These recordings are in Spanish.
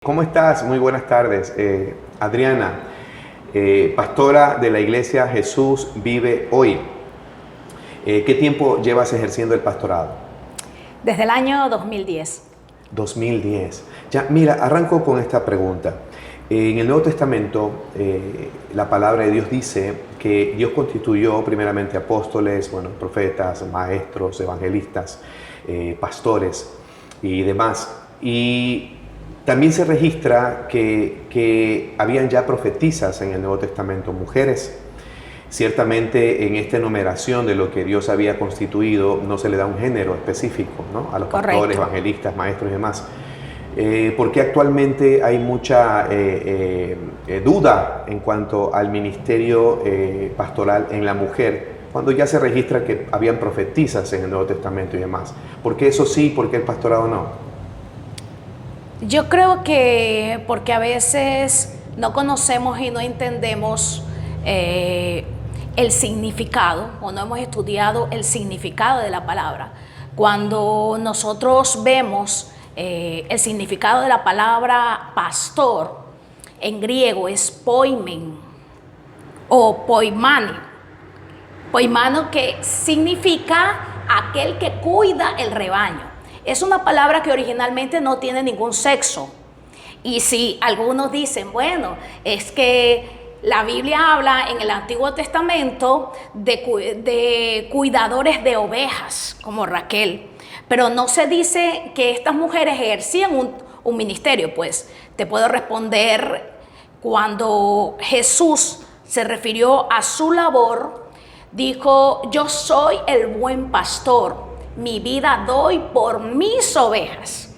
¿Cómo estás? Muy buenas tardes. Adriana, pastora de la iglesia Jesús Vive Hoy. ¿Qué tiempo llevas ejerciendo el pastorado? Desde el año 2010. 2010. Ya, mira, arranco con esta pregunta. En el Nuevo Testamento, la palabra de Dios dice que Dios constituyó primeramente apóstoles, profetas, maestros, evangelistas, pastores y demás. Y también se registra que habían ya profetisas en el Nuevo Testamento, mujeres. Ciertamente en esta enumeración de lo que Dios había constituido no se le da un género específico, ¿no? A los pastores, evangelistas, maestros y demás. Porque actualmente hay mucha duda en cuanto al ministerio pastoral en la mujer, cuando ya se registra que habían profetisas en el Nuevo Testamento y demás. ¿Por qué eso sí? ¿Por qué el pastorado no? Yo creo que porque a veces no conocemos y no entendemos el significado, o no hemos estudiado el significado de la palabra. Cuando nosotros vemos el significado de la palabra pastor, en griego es poimen o poimani. Poimano, que significa aquel que cuida el rebaño. Es una palabra que originalmente no tiene ningún sexo. Y si algunos dicen, bueno, es que la Biblia habla en el Antiguo Testamento de cuidadores de ovejas, como Raquel, pero no se dice que estas mujeres ejercían un ministerio. Pues te puedo responder, cuando Jesús se refirió a su labor, dijo: yo soy el buen pastor, mi vida doy por mis ovejas.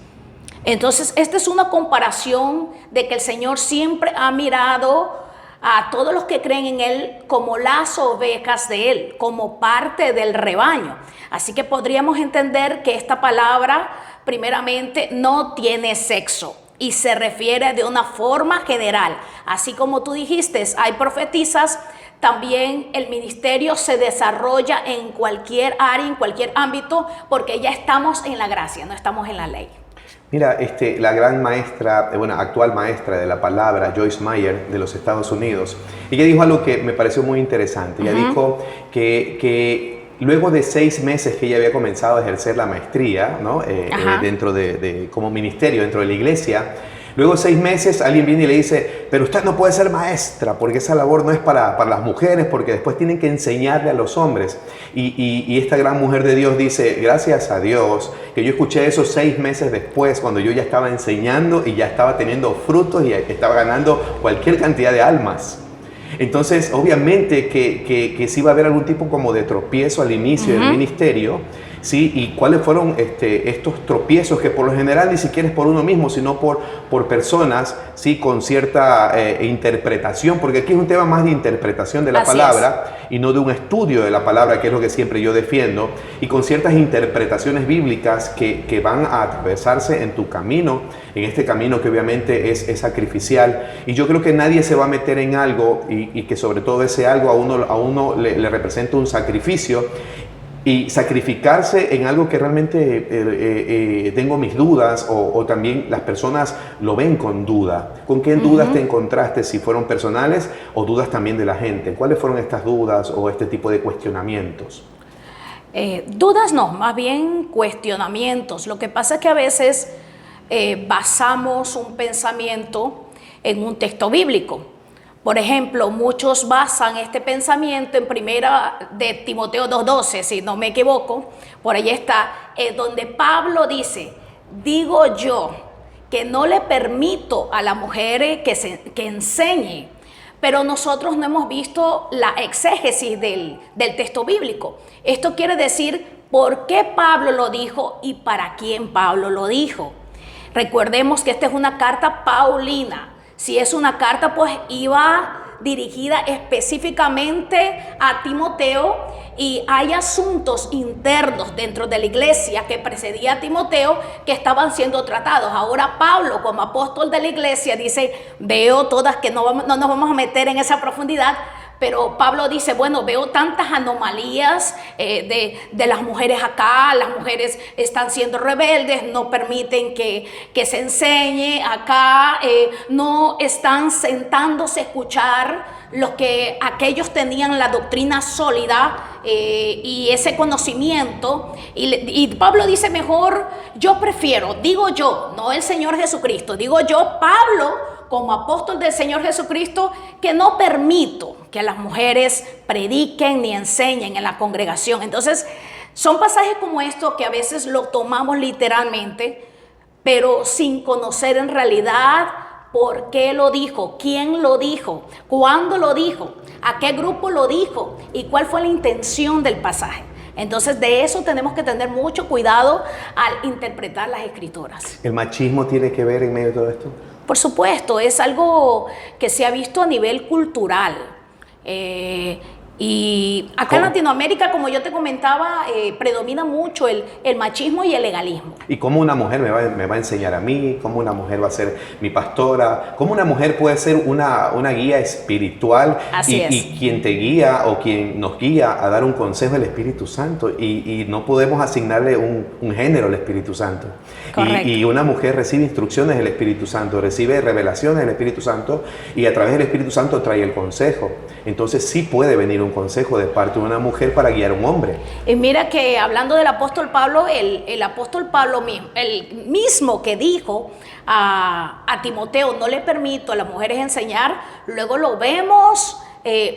Entonces, esta es una comparación de que el Señor siempre ha mirado a todos los que creen en Él como las ovejas de Él, como parte del rebaño. Así que podríamos entender que esta palabra, primeramente, no tiene sexo y se refiere de una forma general. Así como tú dijiste, hay profetisas. También el ministerio se desarrolla en cualquier área, en cualquier ámbito, porque ya estamos en la gracia, no estamos en la ley. Mira, la gran maestra, actual maestra de la palabra, Joyce Meyer, de los Estados Unidos, ella dijo algo que me pareció muy interesante. Ella dijo que luego de 6 meses que ella había comenzado a ejercer la maestría, ¿no? Dentro como ministerio, dentro de la iglesia, luego de 6 meses alguien viene y le dice: pero usted no puede ser maestra porque esa labor no es para las mujeres, porque después tienen que enseñarle a los hombres. Y esta gran mujer de Dios dice: gracias a Dios que yo escuché eso 6 meses después, cuando yo ya estaba enseñando y ya estaba teniendo frutos y estaba ganando cualquier cantidad de almas. Entonces, obviamente que sí va a haber algún tipo como de tropiezo al inicio del ministerio, ¿sí? Y cuáles fueron estos tropiezos, que por lo general ni siquiera es por uno mismo, sino por personas, ¿sí? Con cierta interpretación, porque aquí es un tema más de interpretación de la palabra y no de un estudio de la palabra, que es lo que siempre yo defiendo, y con ciertas interpretaciones bíblicas que van a atravesarse en tu camino, en este camino que obviamente es sacrificial. Y yo creo que nadie se va a meter en algo y que sobre todo ese algo a uno le representa un sacrificio. Y sacrificarse en algo que realmente tengo mis dudas, o también las personas lo ven con duda. ¿Con qué dudas te encontraste? Si fueron personales o dudas también de la gente. ¿Cuáles fueron estas dudas o este tipo de cuestionamientos? Dudas no, más bien cuestionamientos. Lo que pasa es que a veces basamos un pensamiento en un texto bíblico. Por ejemplo, muchos basan este pensamiento en 1 de Timoteo 2:12, si no me equivoco. Por ahí está, donde Pablo dice: digo yo que no le permito a la mujer que enseñe. Pero nosotros no hemos visto la exégesis del texto bíblico. Esto quiere decir por qué Pablo lo dijo y para quién Pablo lo dijo. Recordemos que esta es una carta paulina. Si es una carta, pues iba dirigida específicamente a Timoteo, y hay asuntos internos dentro de la iglesia que precedía a Timoteo que estaban siendo tratados. Ahora Pablo, como apóstol de la iglesia, dice: veo todas que no nos vamos a meter en esa profundidad, pero Pablo dice, bueno, veo tantas anomalías de las mujeres acá, las mujeres están siendo rebeldes, no permiten que se enseñe acá, no están sentándose a escuchar lo que aquellos tenían la doctrina sólida y ese conocimiento. Y Pablo dice, mejor yo prefiero, digo yo, no el Señor Jesucristo, digo yo, Pablo, como apóstol del Señor Jesucristo, que no permito que las mujeres prediquen ni enseñen en la congregación. Entonces, son pasajes como estos que a veces lo tomamos literalmente, pero sin conocer en realidad por qué lo dijo, quién lo dijo, cuándo lo dijo, a qué grupo lo dijo y cuál fue la intención del pasaje. Entonces, de eso tenemos que tener mucho cuidado al interpretar las escrituras. ¿El machismo tiene que ver en medio de todo esto? Por supuesto, es algo que se ha visto a nivel cultural. Y acá en Latinoamérica, como yo te comentaba, predomina mucho el machismo y el legalismo. ¿Y cómo una mujer me va a enseñar a mí? ¿Cómo una mujer va a ser mi pastora? ¿Cómo una mujer puede ser una guía espiritual? Así es. Y quien te guía o quien nos guía a dar un consejo es el Espíritu Santo. Y no podemos asignarle un género al Espíritu Santo. Y una mujer recibe instrucciones del Espíritu Santo, recibe revelaciones del Espíritu Santo y a través del Espíritu Santo trae el consejo. Entonces sí puede venir un consejo de parte de una mujer para guiar a un hombre. Y mira que hablando del apóstol Pablo, el apóstol Pablo mismo, el mismo que dijo a Timoteo, no le permito a las mujeres enseñar, luego lo vemos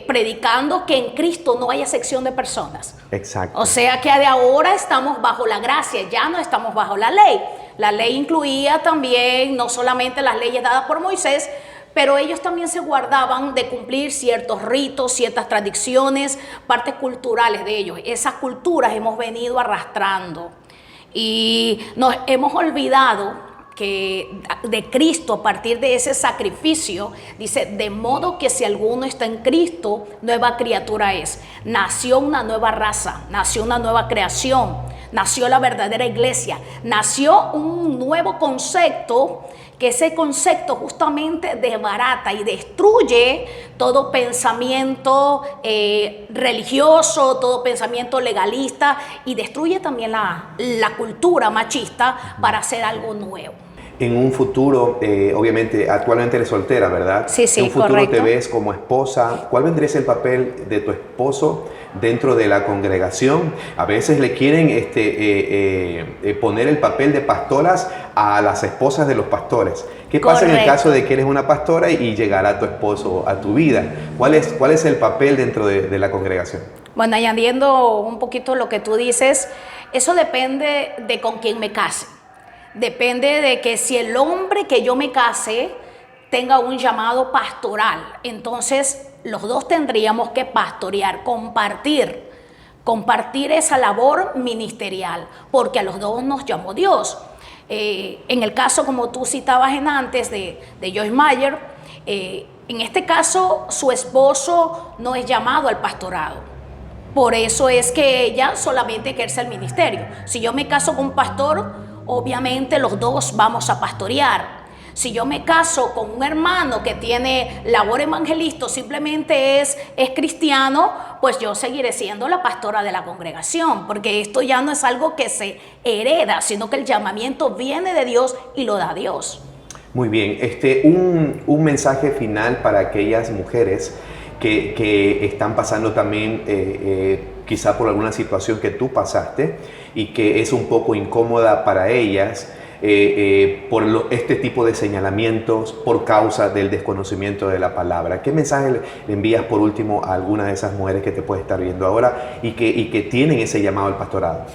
predicando que en Cristo no hay acepción de personas. Exacto. O sea que de ahora estamos bajo la gracia, ya no estamos bajo la ley. La ley incluía también no solamente las leyes dadas por Moisés, pero ellos también se guardaban de cumplir ciertos ritos, ciertas tradiciones, partes culturales de ellos. Esas culturas hemos venido arrastrando y nos hemos olvidado que de Cristo, a partir de ese sacrificio, dice, de modo que si alguno está en Cristo, nueva criatura es. Nació una nueva raza, nació una nueva creación, nació la verdadera iglesia, nació un nuevo concepto, que ese concepto justamente desbarata y destruye todo pensamiento religioso, todo pensamiento legalista y destruye también la cultura machista para hacer algo nuevo. En un futuro, obviamente, actualmente eres soltera, ¿verdad? Sí, en un futuro correcto. te ves como esposa. ¿Cuál vendría a ser el papel de tu esposo dentro de la congregación? A veces le quieren poner el papel de pastoras a las esposas de los pastores. ¿Qué pasa en el caso de que eres una pastora y llegará tu esposo a tu vida? ¿Cuál es el papel dentro de la congregación? Bueno, añadiendo un poquito lo que tú dices, eso depende de con quién me case. Depende de que si el hombre que yo me case tenga un llamado pastoral, entonces los dos tendríamos que pastorear, compartir esa labor ministerial, porque a los dos nos llamó Dios. En el caso, como tú citabas antes de Joyce Meyer, en este caso su esposo no es llamado al pastorado. Por eso es que ella solamente ejerce el ministerio. Si yo me caso con un pastor, obviamente los dos vamos a pastorear. Si yo me caso con un hermano que tiene labor evangelista, simplemente es cristiano, pues yo seguiré siendo la pastora de la congregación, porque esto ya no es algo que se hereda, sino que el llamamiento viene de Dios y lo da Dios. Muy bien, un mensaje final para aquellas mujeres que están pasando también quizá por alguna situación que tú pasaste y que es un poco incómoda para ellas por este tipo de señalamientos por causa del desconocimiento de la palabra. ¿Qué mensaje le envías por último a alguna de esas mujeres que te puede estar viendo ahora y que tienen ese llamado al pastorado?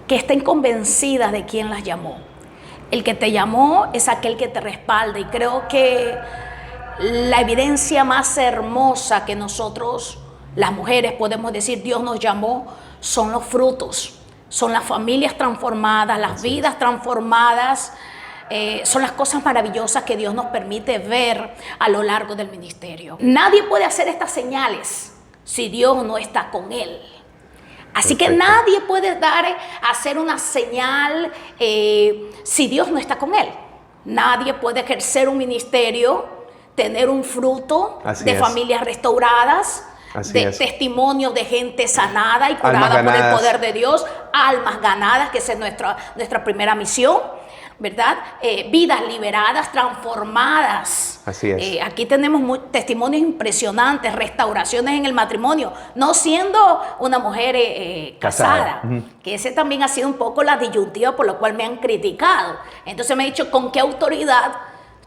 Que estén convencidas de quién las llamó. El que te llamó es aquel que te respalda, y creo que la evidencia más hermosa que nosotros, las mujeres, podemos decir Dios nos llamó, son los frutos, son las familias transformadas, las vidas transformadas, son las cosas maravillosas que Dios nos permite ver a lo largo del ministerio. Nadie puede hacer estas señales si Dios no está con él. Así que nadie puede hacer una señal si Dios no está con él. Nadie puede ejercer un ministerio tener un fruto Así de es. familias restauradas, Así de es. testimonios de gente sanada y curada Almas por el ganadas. poder de Dios, almas ganadas, que esa es nuestra primera misión, ¿verdad? Vidas liberadas, transformadas. Así es. Aquí tenemos testimonios impresionantes, restauraciones en el matrimonio, no siendo una mujer casada, que ese también ha sido un poco la disyuntiva por lo cual me han criticado. Entonces me he dicho, ¿con qué autoridad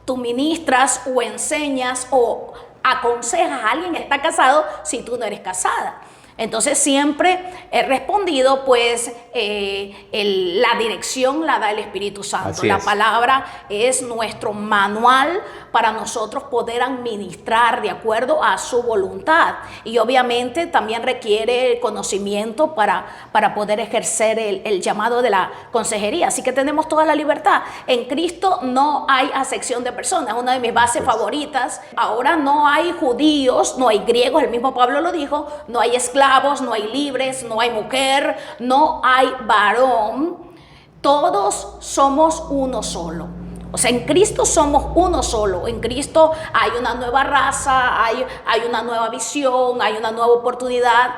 tú ministras o enseñas o aconsejas a alguien que está casado si tú no eres casada? Entonces siempre he respondido, pues la dirección la da el Espíritu Santo. Así La es. palabra es nuestro manual para nosotros poder administrar de acuerdo a su voluntad. Y obviamente también requiere conocimiento para poder ejercer el llamado de la consejería. Así que tenemos toda la libertad. En Cristo no hay acepción de personas, una de mis bases favoritas. Ahora no hay judíos, no hay griegos, el mismo Pablo lo dijo, no hay esclavos, no hay libres, no hay mujer, no hay varón. Todos somos uno solo. O sea, en Cristo somos uno solo. En Cristo hay una nueva raza, hay una nueva visión, hay una nueva oportunidad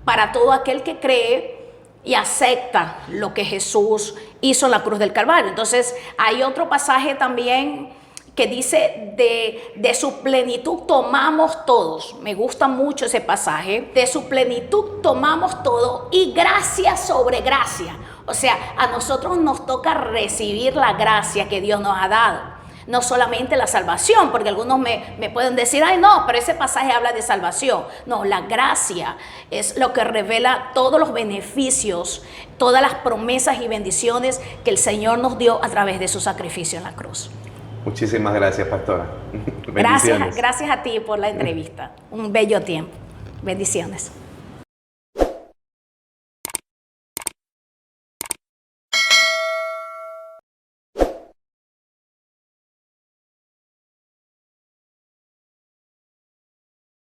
para todo aquel que cree y acepta lo que Jesús hizo en la cruz del Calvario. Entonces, hay otro pasaje también que dice, de su plenitud tomamos todos. Me gusta mucho ese pasaje. De su plenitud tomamos todo y gracia sobre gracia. O sea, a nosotros nos toca recibir la gracia que Dios nos ha dado. No solamente la salvación, porque algunos me pueden decir, ay no, pero ese pasaje habla de salvación. No, la gracia es lo que revela todos los beneficios, todas las promesas y bendiciones que el Señor nos dio a través de su sacrificio en la cruz. Muchísimas gracias, pastora. Bendiciones. Gracias a ti por la entrevista. Un bello tiempo. Bendiciones.